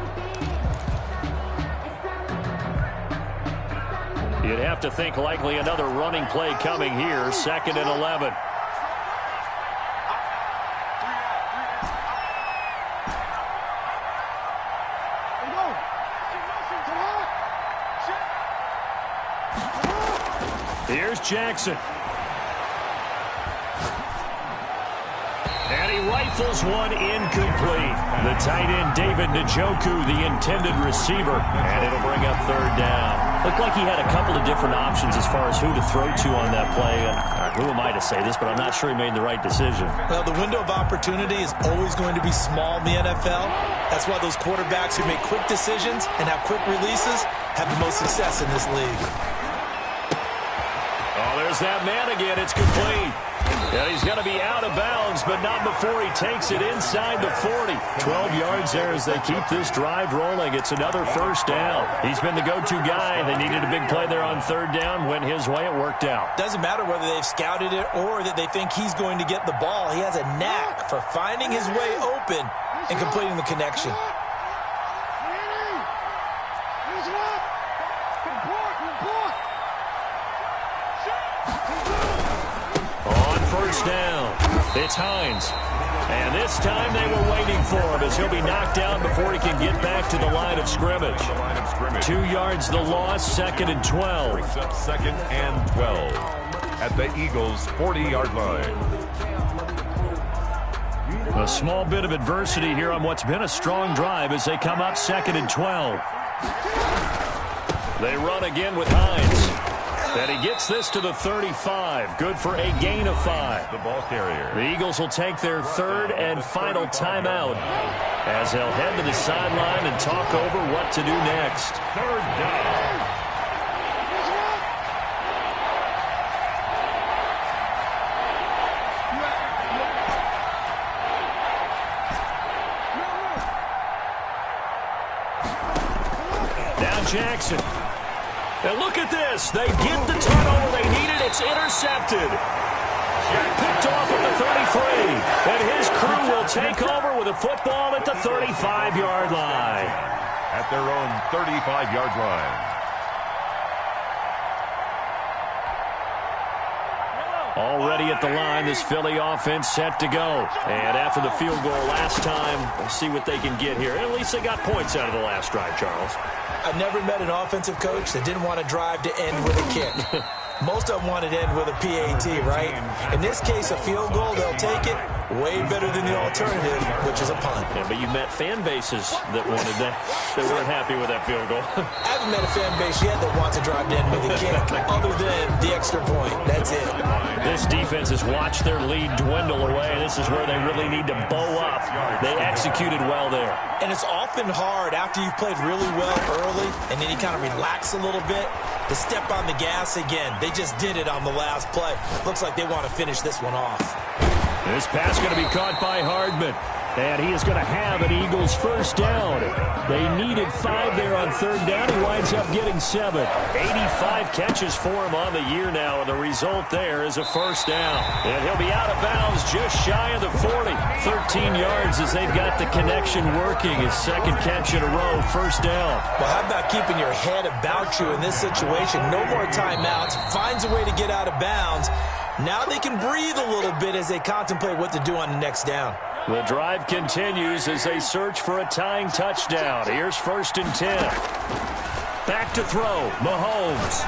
You'd have to think likely another running play coming here. 2nd and 11. Here's Jackson. And he rifles one incomplete. The tight end, David Njoku, the intended receiver. And it'll bring up 3rd down. Looked like he had a couple of different options as far as who to throw to on that play. Who am I to say this, but I'm not sure he made the right decision. Well, the window of opportunity is always going to be small in the NFL. That's why those quarterbacks who make quick decisions and have quick releases have the most success in this league. Oh, there's that man again. It's complete. And he's going to be out of bounds, but not before he takes it inside the 40. 12 yards there as they keep this drive rolling. It's another 1st down. He's been the go-to guy. They needed a big play there on 3rd down. Went his way. It worked out. Doesn't matter whether they've scouted it or that they think he's going to get the ball. He has a knack for finding his way open and completing the connection. Down. It's Hines. And this time they were waiting for him as he'll be knocked down before he can get back to the line of scrimmage. 2 yards the loss, 2nd and 12. Brings up 2nd and 12 at the Eagles' 40-yard line. A small bit of adversity here on what's been a strong drive as they come up 2nd and 12. They run again with Hines. And he gets this to the 35. Good for a gain of 5. The ball carrier. The Eagles will take their 3rd and final timeout as they'll head to the sideline and talk over what to do next. 3rd down. Now Jackson. And look at this. They get the turnover they needed. It's intercepted. Picked off at the 33. And his crew will take over with a football at the 35-yard line. At their own 35-yard line. Already at the line, this Philly offense set to go. And after the field goal last time, we'll see what they can get here. At least they got points out of the last drive, Charles. I've never met an offensive coach that didn't want to drive to end with a kick. Most of them want it end with a PAT, right? In this case, a field goal, they'll take it. Way better than the alternative, which is a punt. Yeah, but you met fan bases that wanted that. They weren't happy with that field goal. I haven't met a fan base yet that wants to drive in with a kick other than the extra point. That's it. This defense has watched their lead dwindle away. This is where they really need to bow up. They executed well there. And it's often hard after you've played really well early and then you kind of relax a little bit to step on the gas again. They just did it on the last play. Looks like they want to finish this one off. This pass going to be caught by Hardman. And he is going to have an Eagles first down. They needed 5 there on third down. He winds up getting 7. 85 catches for him on the year now, and the result there is a first down. And he'll be out of bounds just shy of the 40. 13 yards as they've got the connection working. His second catch in a row, first down. Well, how about keeping your head about you in this situation? No more timeouts. Finds a way to get out of bounds. Now they can breathe a little bit as they contemplate what to do on the next down. The drive continues as they search for a tying touchdown. Here's 1st and 10. Back to throw. Mahomes.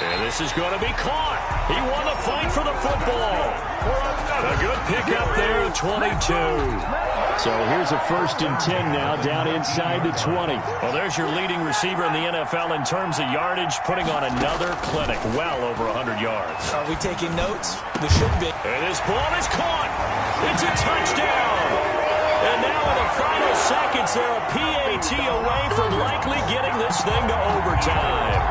And this is going to be caught. He won the fight for the football. A good pickup there, 22. So here's a 1st and 10 now down inside the 20. Well, there's your leading receiver in the NFL in terms of yardage, putting on another clinic, well over 100 yards. Are we taking notes? We should be. And this ball is caught. It's a touchdown. And now in the final seconds, they're a PAT away from likely getting this thing to overtime.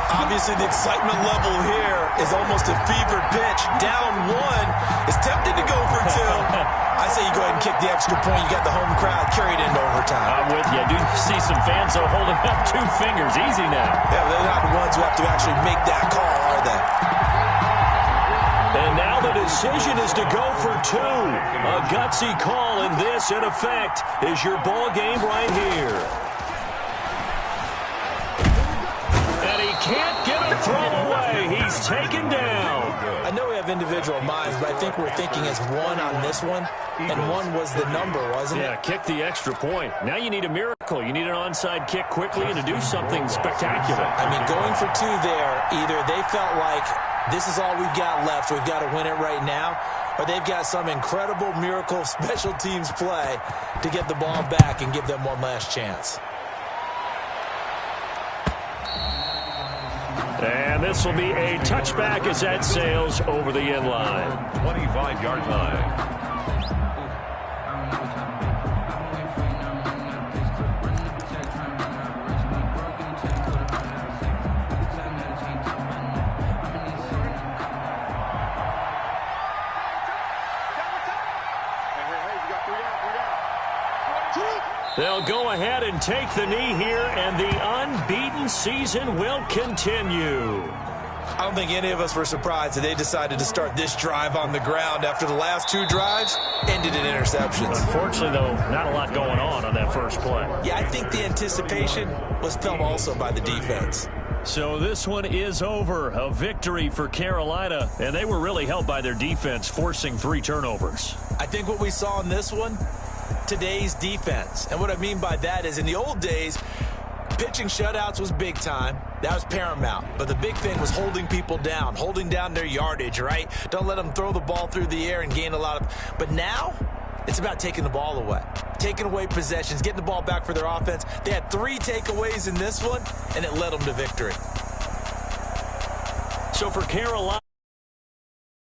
Obviously, the excitement level here is almost a fever pitch. Down 1 is tempted to go for 2. I say you go ahead and kick the extra point. You got the home crowd carried into overtime. I'm with you. I do see some fans holding up 2 fingers. Easy now. Yeah, they're not the ones who have to actually make that call, are they? And now the decision is to go for 2. A gutsy call, and this, in effect, is your ball game right here. Can't get a throw away. He's taken down. I know we have individual minds, but I think we're thinking as 1 on this one, and 1 was the number, wasn't it? Yeah, kick the extra point. Now you need a miracle. You need an onside kick quickly and to do something spectacular. I mean, going for 2 there, either they felt like this is all we've got left, we've got to win it right now, or they've got some incredible miracle special teams play to get the ball back and give them one last chance. And this will be a touchback as that sails over the end line. 25-yard line. They'll go ahead and take the knee here, and the unbeaten season will continue. I don't think any of us were surprised that they decided to start this drive on the ground after the last 2 drives ended in interceptions. Unfortunately, though, not a lot going on that first play. Yeah, I think the anticipation was felt also by the defense. So this one is over. A victory for Carolina, and they were really helped by their defense, forcing 3 turnovers. I think what we saw in this one, today's defense. And what I mean by that is in the old days, pitching shutouts was big time. That was paramount. But the big thing was holding people down, holding down their yardage, right? Don't let them throw the ball through the air and gain a lot of... But now, it's about taking the ball away. Taking away possessions, getting the ball back for their offense. They had 3 takeaways in this one, and it led them to victory. So for Carolina...